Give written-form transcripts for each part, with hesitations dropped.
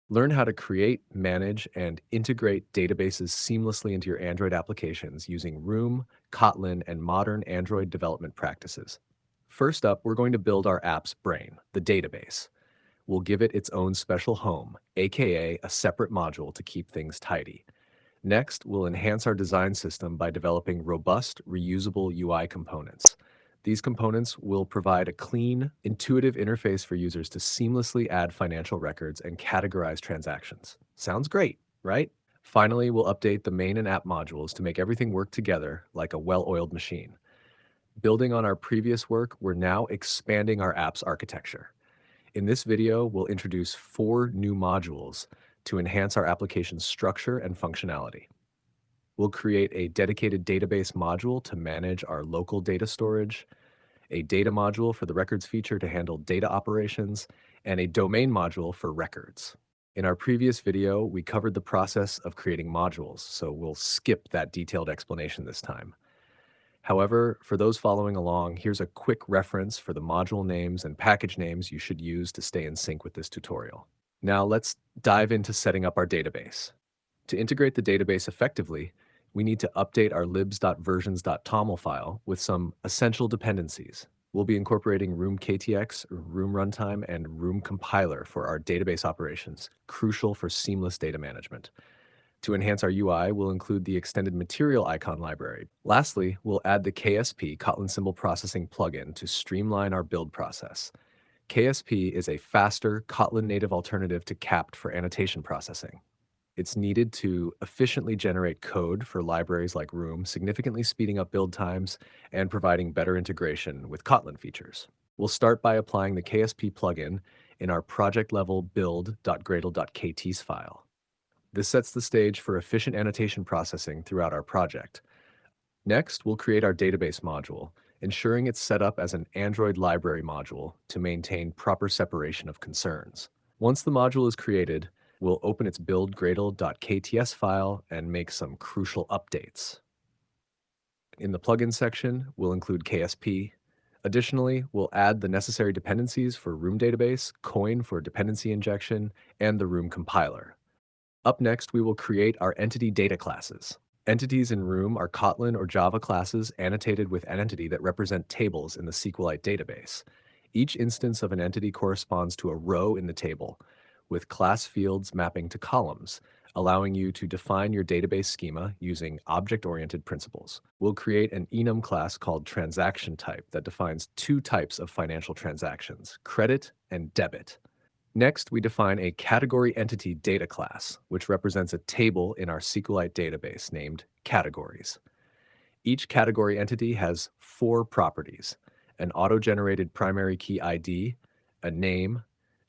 Learn how to create, manage, and integrate databases seamlessly into your Android applications using Room, Kotlin, and modern Android development practices. First up, we're going to build our app's brain, the database. We'll give it its own special home, aka a separate module to keep things tidy. Next, we'll enhance our design system by developing robust, reusable UI components. These components will provide a clean, intuitive interface for users to seamlessly add financial records and categorize transactions. Sounds great, right? Finally, we'll update the main and app modules to make everything work together like a well-oiled machine. Building on our previous work, we're now expanding our app's architecture. In this video, we'll introduce 4 new modules to enhance our application's structure and functionality. We'll create a dedicated database module to manage our local data storage, a data module for the records feature to handle data operations, and a domain module for records. In our previous video, we covered the process of creating modules, so we'll skip that detailed explanation this time. However, for those following along, here's a quick reference for the module names and package names you should use to stay in sync with this tutorial. Now let's dive into setting up our database. To integrate the database effectively, we need to update our libs.versions.toml file with some essential dependencies. We'll be incorporating Room KTX, Room Runtime, and Room Compiler for our database operations, crucial for seamless data management. To enhance our UI, we'll include the extended material icon library. Lastly, we'll add the KSP Kotlin Symbol Processing plugin to streamline our build process. KSP is a faster Kotlin native alternative to CAPT for annotation processing. It's needed to efficiently generate code for libraries like Room, significantly speeding up build times and providing better integration with Kotlin features. We'll start by applying the KSP plugin in our project-level build.gradle.kt's file. This sets the stage for efficient annotation processing throughout our project. Next, we'll create our database module, ensuring it's set up as an Android library module to maintain proper separation of concerns. Once the module is created, we'll open its build.gradle.kts file and make some crucial updates. In the plugin section, we'll include KSP. Additionally, we'll add the necessary dependencies for Room Database, Coin for dependency injection, and the Room compiler. Up next, we will create our entity data classes. Entities in Room are Kotlin or Java classes annotated with an entity that represent tables in the SQLite database. Each instance of an entity corresponds to a row in the table, with class fields mapping to columns, allowing you to define your database schema using object-oriented principles. We'll create an enum class called transaction type that defines 2 types of financial transactions, credit and debit. Next, we define a category entity data class, which represents a table in our SQLite database named categories. Each category entity has 4 properties: an auto-generated primary key ID, a name,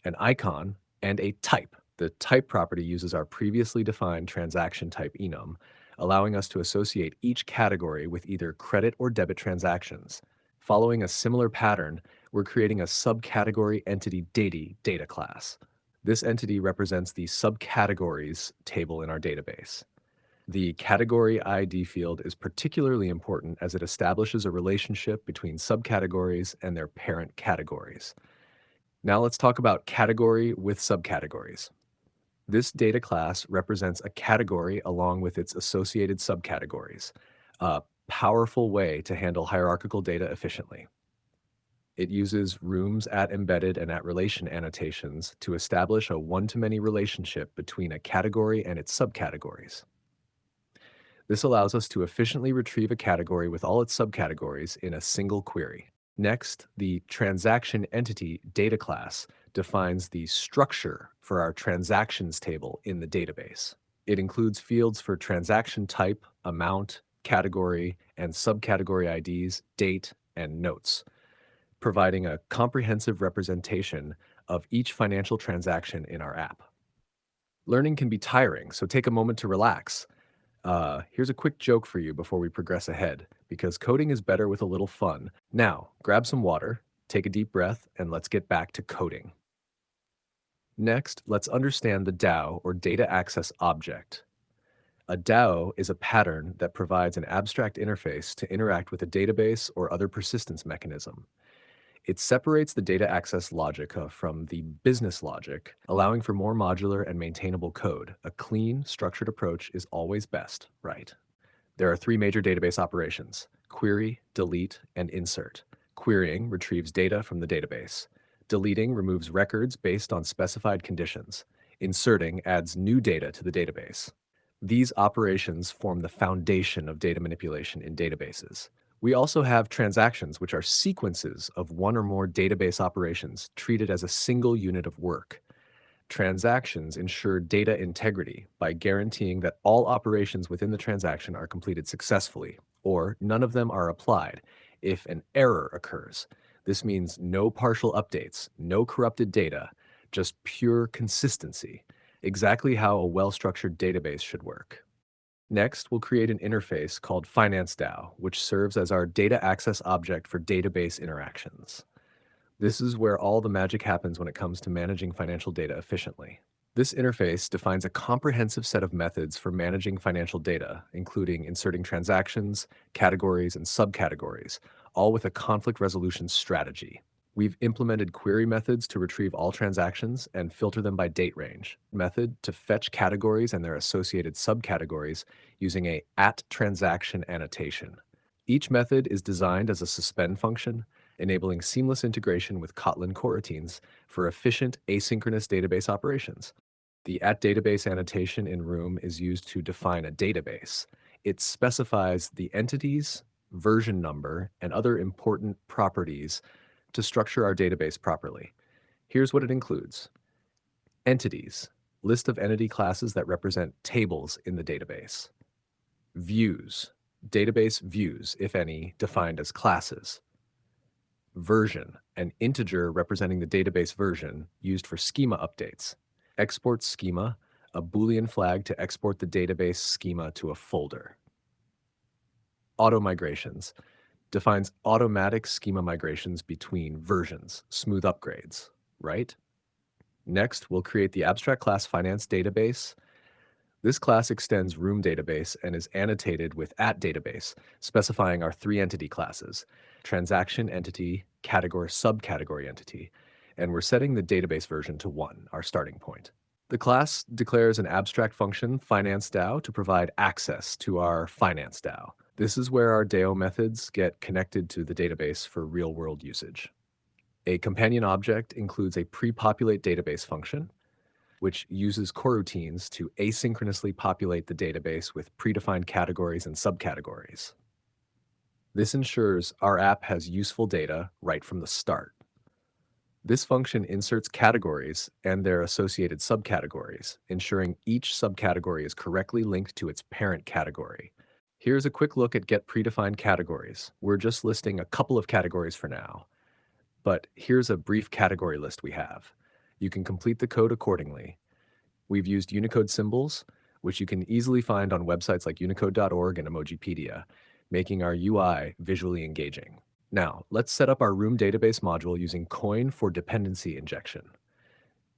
an icon, and a type. The type property uses our previously defined transaction type enum, allowing us to associate each category with either credit or debit transactions. Following a similar pattern, we're creating a subcategory entity data class. This entity represents the subcategories table in our database. The category ID field is particularly important as it establishes a relationship between subcategories and their parent categories. Now let's talk about category with subcategories. This data class represents a category along with its associated subcategories, a powerful way to handle hierarchical data efficiently. It uses rooms at embedded and at relation annotations to establish a one-to-many relationship between a category and its subcategories. This allows us to efficiently retrieve a category with all its subcategories in a single query. Next, the transaction entity data class defines the structure for our transactions table in the database. It includes fields for transaction type, amount, category, and subcategory IDs, date, and notes, providing a comprehensive representation of each financial transaction in our app. Learning can be tiring, so take a moment to relax. Here's a quick joke for you before we progress ahead, because coding is better with a little fun. Now, grab some water, take a deep breath, and let's get back to coding. Next, let's understand the DAO, or Data Access Object. A DAO is a pattern that provides an abstract interface to interact with a database or other persistence mechanism. It separates the data access logic from the business logic, allowing for more modular and maintainable code. A clean, structured approach is always best, right? There are three major database operations: query, delete, and insert. Querying retrieves data from the database. Deleting removes records based on specified conditions. Inserting adds new data to the database. These operations form the foundation of data manipulation in databases. We also have transactions, which are sequences of one or more database operations treated as a single unit of work. Transactions ensure data integrity by guaranteeing that all operations within the transaction are completed successfully, or none of them are applied if an error occurs. This means no partial updates, no corrupted data, just pure consistency, exactly how a well-structured database should work. Next, we'll create an interface called FinanceDAO, which serves as our data access object for database interactions. This is where all the magic happens when it comes to managing financial data efficiently. This interface defines a comprehensive set of methods for managing financial data, including inserting transactions, categories, and subcategories, all with a conflict resolution strategy. We've implemented query methods to retrieve all transactions and filter them by date range, method to fetch categories and their associated subcategories using a @transaction annotation. Each method is designed as a suspend function, enabling seamless integration with Kotlin Coroutines for efficient asynchronous database operations. The @database annotation in Room is used to define a database. It specifies the entities, version number, and other important properties to structure our database properly. Here's what it includes: entities, list of entity classes that represent tables in the database; views, database views, if any, defined as classes; version, an integer representing the database version used for schema updates; export schema, a Boolean flag to export the database schema to a folder; auto migrations, defines automatic schema migrations between versions, smooth upgrades, right? Next, we'll create the abstract class finance database. This class extends Room database and is annotated with @database, specifying our three entity classes: transaction entity, category, subcategory entity, and we're setting the database version to 1, our starting point. The class declares an abstract function, FinanceDAO, to provide access to our FinanceDAO. This is where our DAO methods get connected to the database for real-world usage. A companion object includes a pre-populate database function, which uses coroutines to asynchronously populate the database with predefined categories and subcategories. This ensures our app has useful data right from the start. This function inserts categories and their associated subcategories, ensuring each subcategory is correctly linked to its parent category. Here's a quick look at get predefined categories. We're just listing a couple of categories for now, but here's a brief category list we have. You can complete the code accordingly. We've used Unicode symbols, which you can easily find on websites like unicode.org and Emojipedia, making our UI visually engaging. Now, let's set up our Room database module using Coin for dependency injection.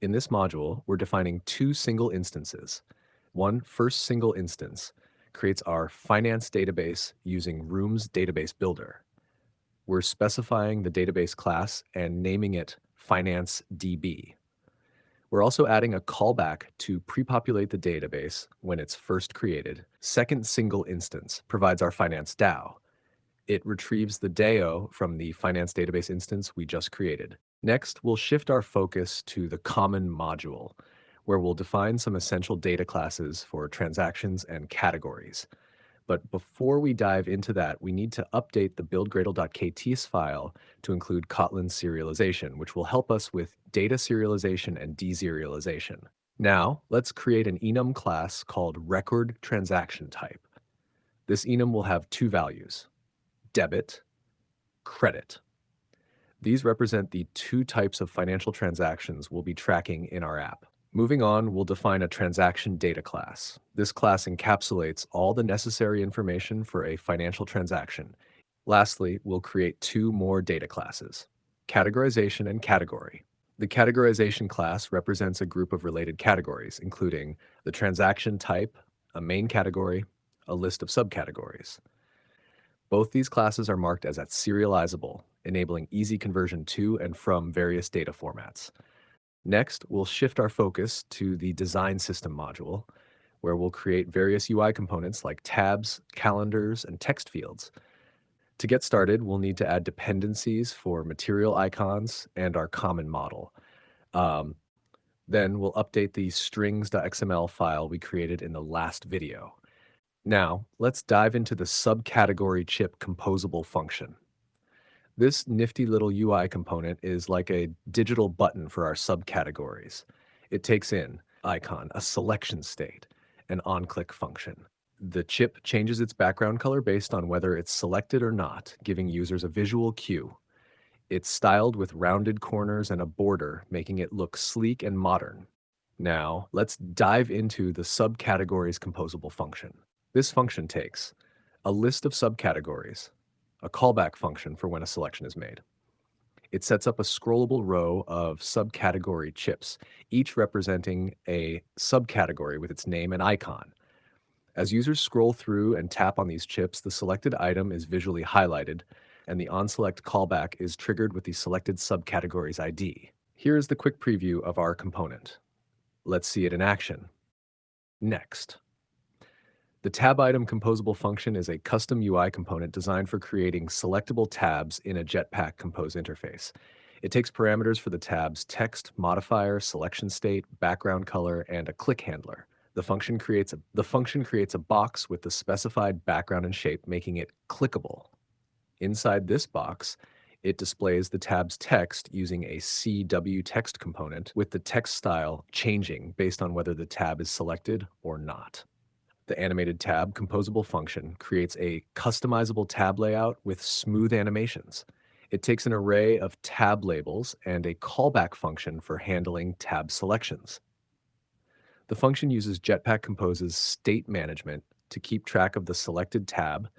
In this module, we're defining two single instances. One first single instance creates our finance database using Room's database builder. We're specifying the database class and naming it FinanceDB. We're also adding a callback to pre-populate the database when it's first created. Second single instance provides our FinanceDAO. It retrieves the DAO from the finance database instance we just created. Next, we'll shift our focus to the common module, where we'll define some essential data classes for transactions and categories. But before we dive into that, we need to update the buildgradle.kt's file to include Kotlin serialization, which will help us with data serialization and deserialization. Now, let's create an enum class called record transaction type. This enum will have two values: debit, credit. These represent the two types of financial transactions we'll be tracking in our app. Moving on, we'll define a transaction data class. This class encapsulates all the necessary information for a financial transaction. Lastly, we'll create two more data classes: categorization and category. The categorization class represents a group of related categories, including the transaction type, a main category, a list of subcategories. Both these classes are marked as serializable, enabling easy conversion to and from various data formats. Next, we'll shift our focus to the design system module, where we'll create various UI components like tabs, calendars, and text fields. To get started, we'll need to add dependencies for material icons and our common model. Um, then we'll update the strings.xml file we created in the last video. Now, let's dive into the subcategory chip composable function. This nifty little UI component is like a digital button for our subcategories. It takes in icon, a selection state, an on-click function. The chip changes its background color based on whether it's selected or not, giving users a visual cue. It's styled with rounded corners and a border, making it look sleek and modern. Now, let's dive into the subcategories composable function. This function takes a list of subcategories, a callback function for when a selection is made. It sets up a scrollable row of subcategory chips, each representing a subcategory with its name and icon. As users scroll through and tap on these chips, the selected item is visually highlighted, and the onSelect callback is triggered with the selected subcategory's ID. Here is the quick preview of our component. Let's see it in action. Next. The tab item composable function is a custom UI component designed for creating selectable tabs in a Jetpack Compose interface. It takes parameters for the tab's text, modifier, selection state, background color, and a click handler. The function creates a box with the specified background and shape, making it clickable. Inside this box, it displays the tab's text using a CW text component, with the text style changing based on whether the tab is selected or not. The animated tab composable function creates a customizable tab layout with smooth animations. It takes an array of tab labels and a callback function for handling tab selections. The function uses Jetpack Compose's state management to keep track of the selected tab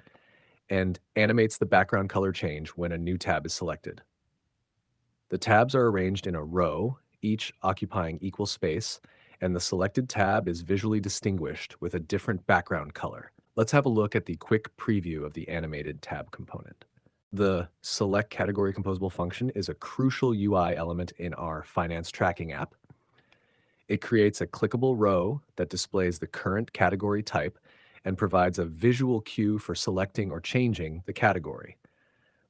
and animates the background color change when a new tab is selected. The tabs are arranged in a row, each occupying equal space, and the selected tab is visually distinguished with a different background color. Let's have a look at the quick preview of the animated tab component. The select category composable function is a crucial UI element in our finance tracking app. It creates a clickable row that displays the current category type and provides a visual cue for selecting or changing the category.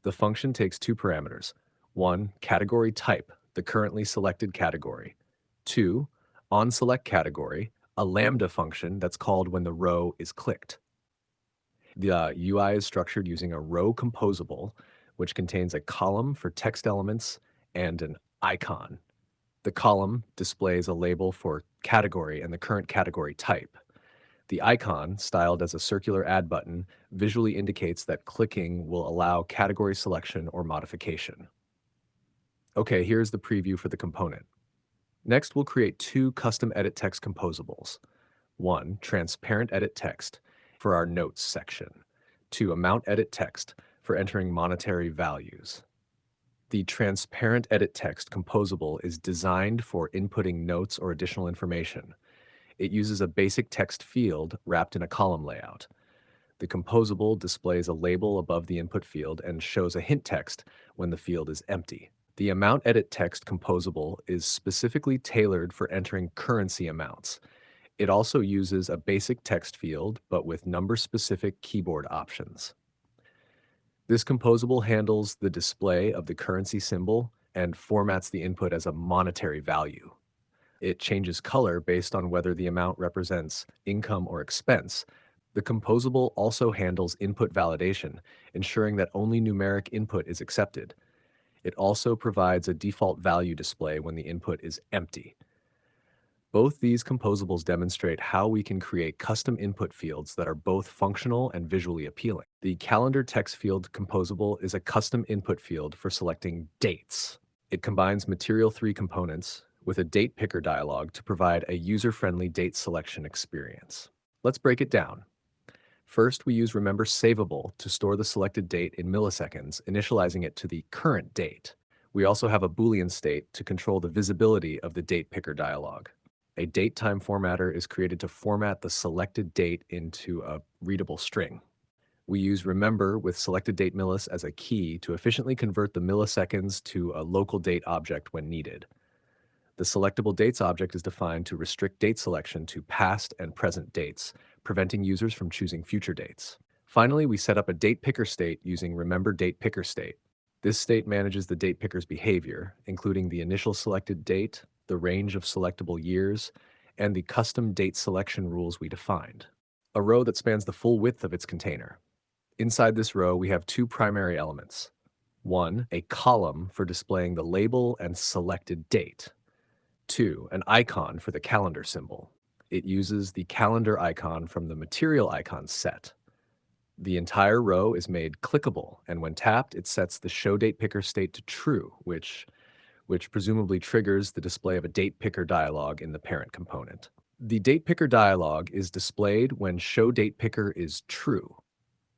The function takes two parameters. One, category type, the currently selected category. Two, onSelect category, a lambda function that's called when the row is clicked. The UI is structured using a row composable, which contains a column for text elements and an icon. The column displays a label for category and the current category type. The icon, styled as a circular add button, visually indicates that clicking will allow category selection or modification. Okay, here's the preview for the component. Next, we'll create two custom edit text composables. One, transparent edit text for our notes section. Two, amount edit text for entering monetary values. The transparent edit text composable is designed for inputting notes or additional information. It uses a basic text field wrapped in a column layout. The composable displays a label above the input field and shows a hint text when the field is empty. The amount edit text composable is specifically tailored for entering currency amounts. It also uses a basic text field, but with number-specific keyboard options. This composable handles the display of the currency symbol and formats the input as a monetary value. It changes color based on whether the amount represents income or expense. The composable also handles input validation, ensuring that only numeric input is accepted. It also provides a default value display when the input is empty. Both these composables demonstrate how we can create custom input fields that are both functional and visually appealing. The calendar text field composable is a custom input field for selecting dates. It combines Material 3 components with a date picker dialog to provide a user-friendly date selection experience. Let's break it down. First, we use Remember Savable to store the selected date in milliseconds, initializing it to the current date. We also have a Boolean state to control the visibility of the date picker dialog. A datetime formatter is created to format the selected date into a readable string. We use remember with selected date millis as a key to efficiently convert the milliseconds to a local date object when needed. The selectable dates object is defined to restrict date selection to past and present dates, preventing users from choosing future dates. Finally, we set up a date picker state using remember date picker state. This state manages the date picker's behavior, including the initial selected date, the range of selectable years, and the custom date selection rules we defined. A row that spans the full width of its container. Inside this row, we have two primary elements. One, a column for displaying the label and selected date. Two, an icon for the calendar symbol. It uses the calendar icon from the material icons set. The entire row is made clickable, and when tapped, it sets the show date picker state to true, which presumably triggers the display of a date picker dialog in the parent component. The date picker dialog is displayed when show date picker is true.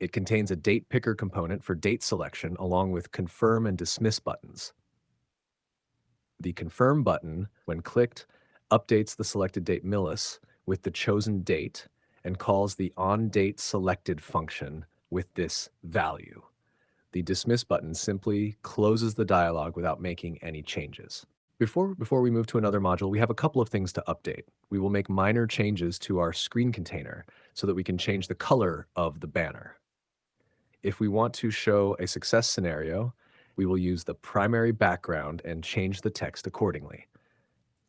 It contains a date picker component for date selection along with confirm and dismiss buttons. The confirm button, when clicked, updates the selected date millis with the chosen date and calls the onDateSelected function with this value. The dismiss button simply closes the dialog without making any changes. Before we move to another module, we have a couple of things to update. We will make minor changes to our screen container so that we can change the color of the banner. If we want to show a success scenario, we will use the primary background and change the text accordingly.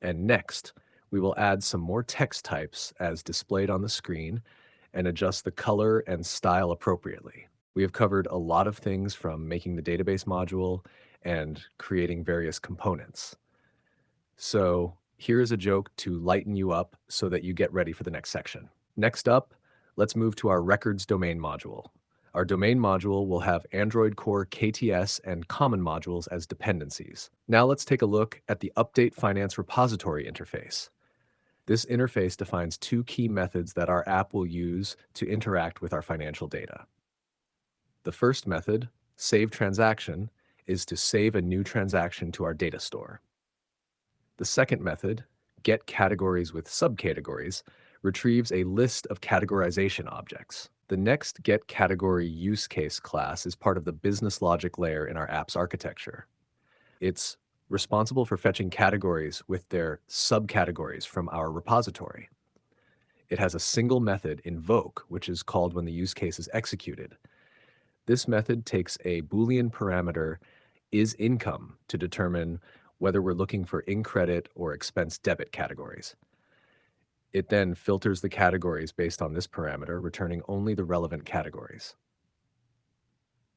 And next, we will add some more text types as displayed on the screen and adjust the color and style appropriately. We have covered a lot of things from making the database module and creating various components. So here is a joke to lighten you up so that you get ready for the next section. Next up, let's move to our records domain module. Our domain module will have Android Core KTS and common modules as dependencies. Now let's take a look at the Update Finance Repository interface. This interface defines two key methods that our app will use to interact with our financial data. The first method, save transaction, is to save a new transaction to our data store. The second method, get categories with subcategories, retrieves a list of categorization objects. The next get category use case class is part of the business logic layer in our app's architecture. It's responsible for fetching categories with their subcategories from our repository. It has a single method, invoke, which is called when the use case is executed. This method takes a Boolean parameter isIncome to determine whether we're looking for in-credit or expense debit categories. It then filters the categories based on this parameter, returning only the relevant categories.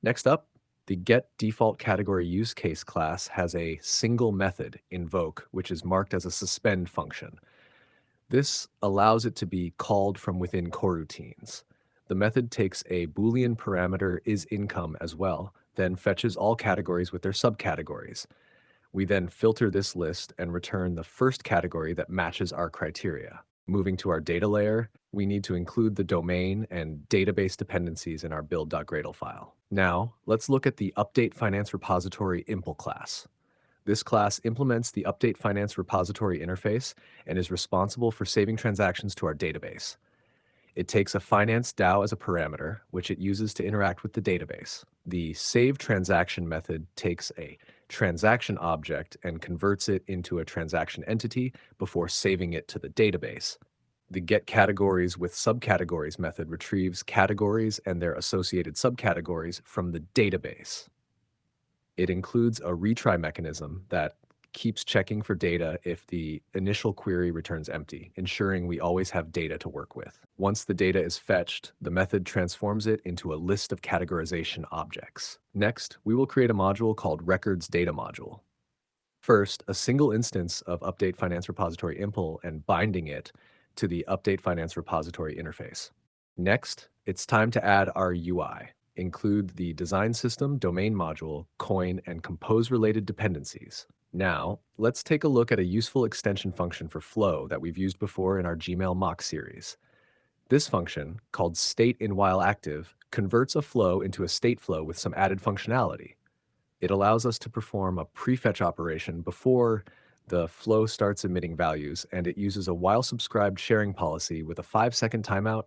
Next up, the getDefaultCategory use case class has a single method, invoke, which is marked as a suspend function. This allows it to be called from within coroutines. The method takes a Boolean parameter isIncome as well, then fetches all categories with their subcategories. We then filter this list and return the first category that matches our criteria. Moving to our data layer, we need to include the domain and database dependencies in our build.gradle file. Now, let's look at the Update Finance Repository impl class. This class implements the Update Finance Repository interface and is responsible for saving transactions to our database. It takes a finance DAO as a parameter, which it uses to interact with the database. The save transaction method takes a transaction object and converts it into a transaction entity before saving it to the database. The get categories with subcategories method retrieves categories and their associated subcategories from the database. It includes a retry mechanism that keeps checking for data if the initial query returns empty, ensuring we always have data to work with. Once the data is fetched, the method transforms it into a list of categorization objects. Next, we will create a module called Records Data Module. First, a single instance of Update Finance Repository impl and binding it to the Update Finance Repository interface. Next, it's time to add our UI. Include the design system, domain module, coin, and compose-related dependencies. Now, let's take a look at a useful extension function for Flow that we've used before in our Gmail mock series. This function, called stateInWhileActive, converts a flow into a state flow with some added functionality. It allows us to perform a prefetch operation before the flow starts emitting values, and it uses a while-subscribed sharing policy with a 5-second timeout.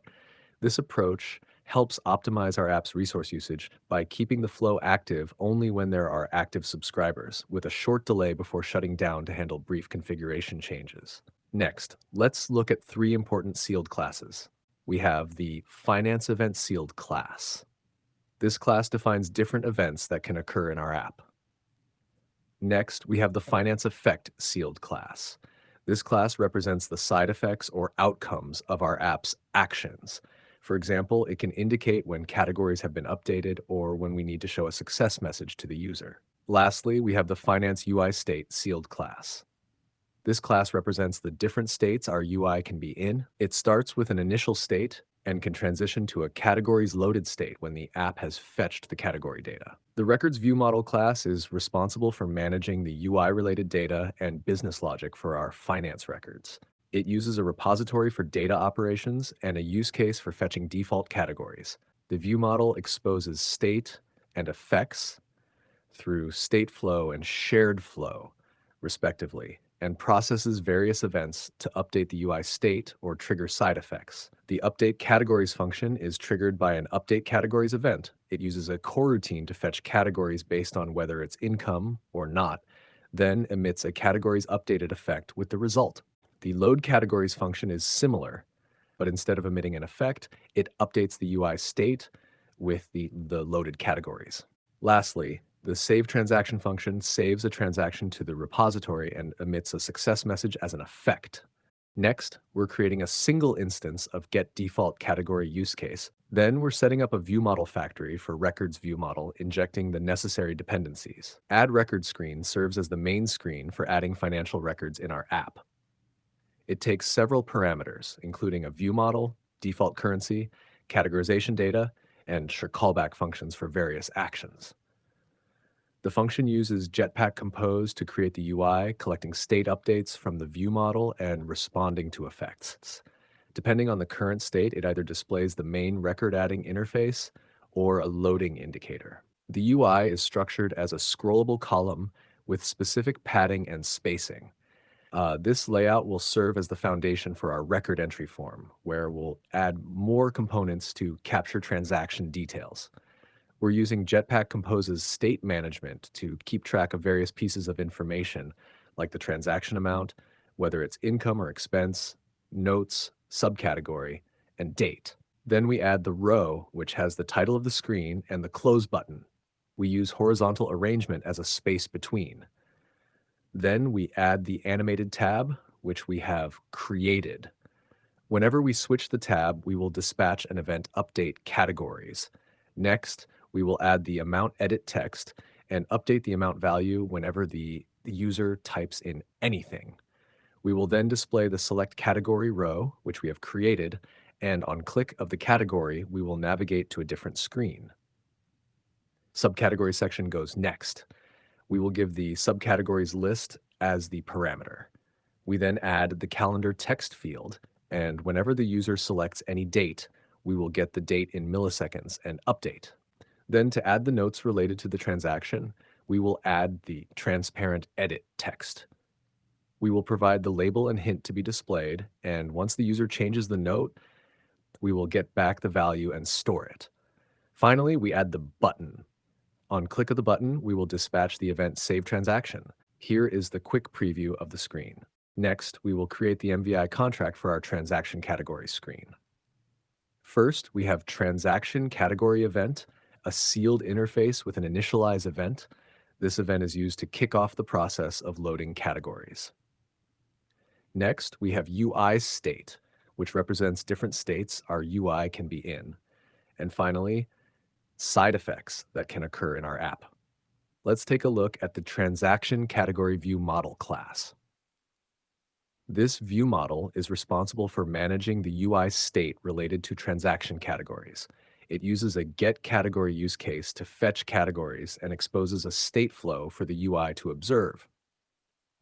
This approach helps optimize our app's resource usage by keeping the flow active only when there are active subscribers, with a short delay before shutting down to handle brief configuration changes. Next, let's look at three important sealed classes. We have the Finance Event Sealed class. This class defines different events that can occur in our app. Next, we have the Finance Effect Sealed class. This class represents the side effects or outcomes of our app's actions. For example, it can indicate when categories have been updated or when we need to show a success message to the user. Lastly, we have the Finance UI State Sealed class. This class represents the different states our UI can be in. It starts with an initial state and can transition to a categories loaded state when the app has fetched the category data. The Records View Model class is responsible for managing the UI-related data and business logic for our finance records. It uses a repository for data operations and a use case for fetching default categories. The view model exposes state and effects through state flow and shared flow, respectively, and processes various events to update the UI state or trigger side effects. The update categories function is triggered by an update categories event. It uses a coroutine to fetch categories based on whether it's income or not, then emits a categories updated effect with the result. The load categories function is similar, but instead of emitting an effect, it updates the UI state with the loaded categories. Lastly, the save transaction function saves a transaction to the repository and emits a success message as an effect. Next, we're creating a single instance of getDefaultCategory use case. Then we're setting up a view model factory for records view model, injecting the necessary dependencies. Add record screen serves as the main screen for adding financial records in our app. It takes several parameters, including a view model, default currency, categorization data, and callback functions for various actions. The function uses Jetpack Compose to create the UI, collecting state updates from the view model and responding to effects. Depending on the current state, it either displays the main record adding interface or a loading indicator. The UI is structured as a scrollable column with specific padding and spacing. This layout will serve as the foundation for our record entry form, where we'll add more components to capture transaction details. We're using Jetpack Compose's state management to keep track of various pieces of information, like the transaction amount, whether it's income or expense, notes, subcategory, and date. Then we add the row, which has the title of the screen and the close button. We use horizontal arrangement as a space between. Then we add the animated tab, which we have created. Whenever we switch the tab, we will dispatch an event update categories. Next, we will add the amount edit text and update the amount value whenever the user types in anything. We will then display the select category row, which we have created, and on click of the category, we will navigate to a different screen. Subcategory section goes next. We will give the subcategories list as the parameter. We then add the calendar text field, and whenever the user selects any date, we will get the date in milliseconds and update. Then to add the notes related to the transaction, we will add the transparent edit text. We will provide the label and hint to be displayed, and once the user changes the note, we will get back the value and store it. Finally, we add the button. On click of the button, we will dispatch the event save transaction. Here is the quick preview of the screen. Next, we will create the MVI contract for our transaction category screen. First, we have transaction category event, a sealed interface with an initialize event. This event is used to kick off the process of loading categories. Next, we have UI state, which represents different states our UI can be in. And finally, side effects that can occur in our app. Let's take a look at the transaction category view model class. This view model is responsible for managing the UI state related to transaction categories. It uses a get category use case to fetch categories and exposes a state flow for the UI to observe.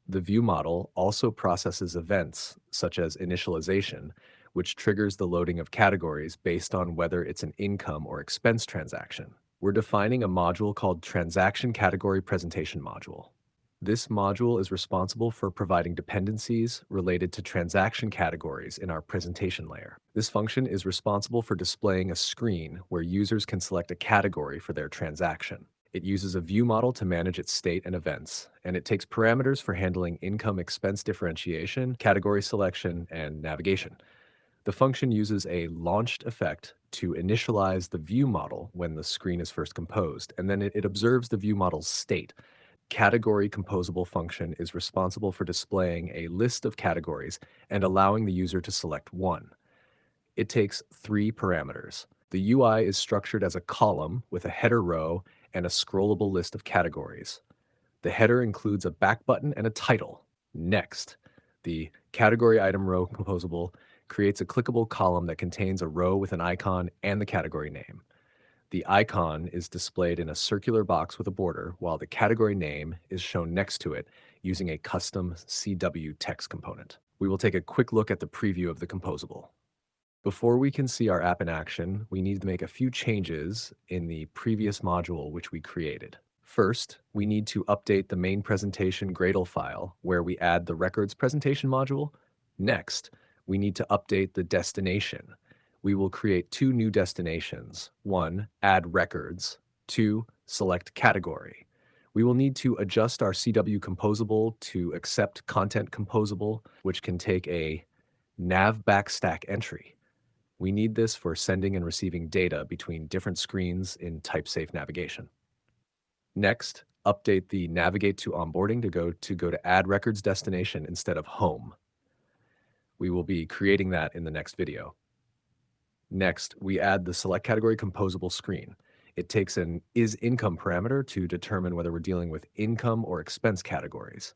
The view model also processes events, such as initialization, which triggers the loading of categories based on whether it's an income or expense transaction. We're defining a module called Transaction Category Presentation Module. This module is responsible for providing dependencies related to transaction categories in our presentation layer. This function is responsible for displaying a screen where users can select a category for their transaction. It uses a view model to manage its state and events, and it takes parameters for handling income expense differentiation, category selection, and navigation. The function uses a launched effect to initialize the view model when the screen is first composed, and then it observes the view model's state. Category composable function is responsible for displaying a list of categories and allowing the user to select one. It takes three parameters. The UI is structured as a column with a header row and a scrollable list of categories. The header includes a back button and a title. Next, the category item row composable creates a clickable column that contains a row with an icon and the category name. The icon is displayed in a circular box with a border, while the category name is shown next to it using a custom CW text component. We will take a quick look at the preview of the composable. Before we can see our app in action, we need to make a few changes in the previous module which we created. First, we need to update the main presentation Gradle file where we add the records presentation module. Next, we need to update the destination. We will create two new destinations. One, add records. Two, select category. We will need to adjust our CW composable to accept content composable, which can take a nav backstack entry. We need this for sending and receiving data between different screens in type-safe navigation. Next, update the navigate to onboarding to go to add records destination instead of home. We will be creating that in the next video. Next, we add the select category composable screen. It takes an is income parameter to determine whether we're dealing with income or expense categories.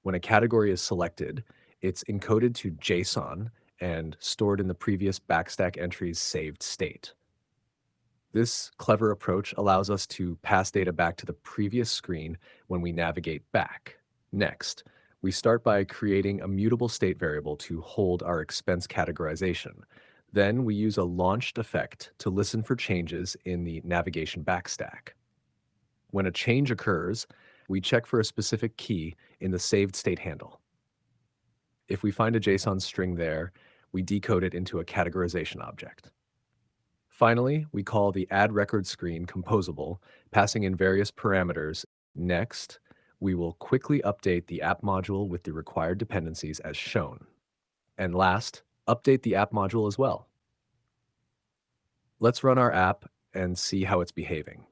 When a category is selected, it's encoded to JSON and stored in the previous backstack entry's saved state. This clever approach allows us to pass data back to the previous screen when we navigate back. Next, we start by creating a mutable state variable to hold our expense categorization. Then we use a launched effect to listen for changes in the navigation backstack. When a change occurs, we check for a specific key in the saved state handle. If we find a JSON string there, we decode it into a categorization object. Finally, we call the add record screen composable, passing in various parameters. Next, we will quickly update the app module with the required dependencies as shown. And last, update the app module as well. Let's run our app and see how it's behaving.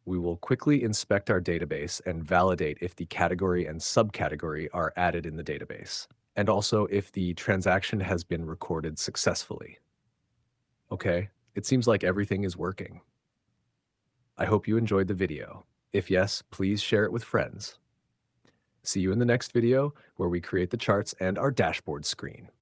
We will quickly inspect our database and validate if the category and subcategory are added in the database, and also if the transaction has been recorded successfully. Okay, it seems like everything is working. I hope you enjoyed the video. If yes, please share it with friends. See you in the next video where we create the charts and our dashboard screen.